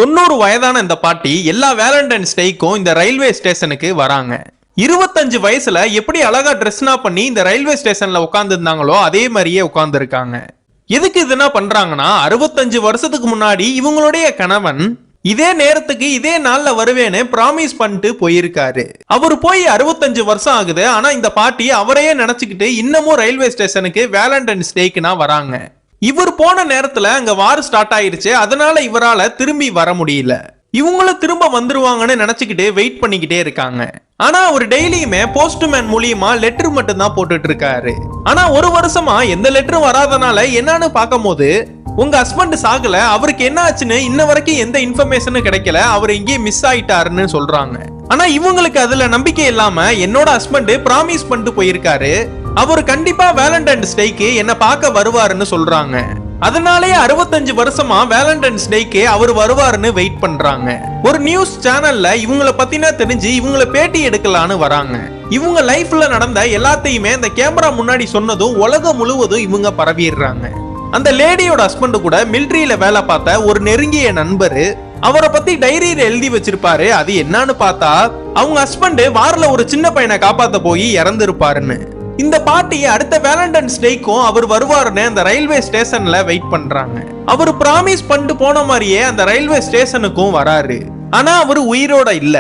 90 வயதான இந்த பாட்டி எல்லா வேலண்டைன்ஸ் டேக்கும் இந்த ரயில்வே ஸ்டேஷனுக்கு வராங்க. 25 வயசுல எப்படி அழகா ட்ரெஸ்னா பண்ணி இந்த ரயில்வே ஸ்டேஷன்ல உட்கார்ந்து இருந்தாங்களோ அதே மாதிரியே உட்கார்ந்து இருக்காங்க. எதுக்கு இதுனா பண்றாங்கன்னா 65 வருஷத்துக்கு முன்னாடி இவங்களுடைய கணவன் இதே நேரத்துக்கு இதே நாள்ல வருவேன்னு பிராமிஸ் பண்ணிட்டு போயிருக்காரு. அவரு போய் 65 வருஷம் ஆகுது. ஆனா இந்த பாட்டி அவரையே நினைச்சுக்கிட்டு இன்னமும் ரயில்வே ஸ்டேஷனுக்கு வேலண்டைன்ஸ் டேக்குனா வராங்க. இவர் போன நேரத்துல அங்க வார் ஸ்டார்ட் ஆயிருச்சு. அதனால இவரால திரும்பி வர முடியல. இவங்களும் திரும்ப வந்துருவாங்கன்னு நினைச்சுக்கிட்டு வெயிட் பண்ணிக்கிட்டே இருக்காங்க. ஆனா அவர் டெய்லியுமே போஸ்ட்மேன் மூலியமா லெட்டர் மட்டும் தான் போட்டுட்டு இருக்காரு. ஆனா ஒரு வருஷமா எந்த லெட்டரும் வராதனால என்னன்னு பார்க்கும்போது உங்க ஹஸ்பண்ட் சாகல, அவருக்கு என்ன ஆச்சுன்னு இன்ன வரைக்கும் எந்த இன்ஃபர்மேஷனும் கிடைக்கல, அவர் எங்கேயே மிஸ் ஆயிட்டாருன்னு சொல்றாங்க. ஆனா இவங்களுக்கு அதுல நம்பிக்கை இல்லாம என்னோட ஹஸ்பண்ட் பிராமிஸ் பண்ணிட்டு போயிருக்காரு, அவர் கண்டிப்பா வேலண்டைன்ஸ் டேக்கு என்ன பார்க்க வருவாருன்னு சொல்றாங்க. அதனாலேயே 65 வருஷமா வேலண்டைன்ஸ் டேக்கு அவர் வருவாருன்னு வெயிட் பண்றாங்க. ஒரு நியூஸ் சேனல்ல இவங்கள பத்தினா தெரிஞ்சு இவங்கள பேட்டி எடுக்கலான்னு வராங்க. இவங்க லைஃப்ல நடந்த எல்லாத்தையுமே இந்த கேமரா முன்னாடி சொன்னதும் உலகம் முழுவதும் இவங்க பரவிடுறாங்க. அந்த லேடியோட ஹஸ்பண்ட் கூட மிலிட்டரியில வேலை பார்த்த ஒரு நெருங்கிய நண்பரு அவரை பத்தி டைரியில எழுதி வச்சிருப்பாரு. அது என்னன்னு பார்த்தா அவங்க ஹஸ்பண்ட் வார்ல ஒரு சின்ன பையனை காப்பாத்த போய் இறந்துருப்பாருன்னு. இந்த பாட்டி அடுத்த வேலண்டைன்ஸ் டேக்கும் அவர் வருவாருன்னு அந்த ரயில்வே ஸ்டேஷன்ல வெயிட் பண்றாங்க. அவர் பிராமிஸ் பண்ணிட்டு போன மாதிரியே அந்த ரயில்வே ஸ்டேஷனுக்கும் வராரு. ஆனா அவர் உயிரோட இல்ல.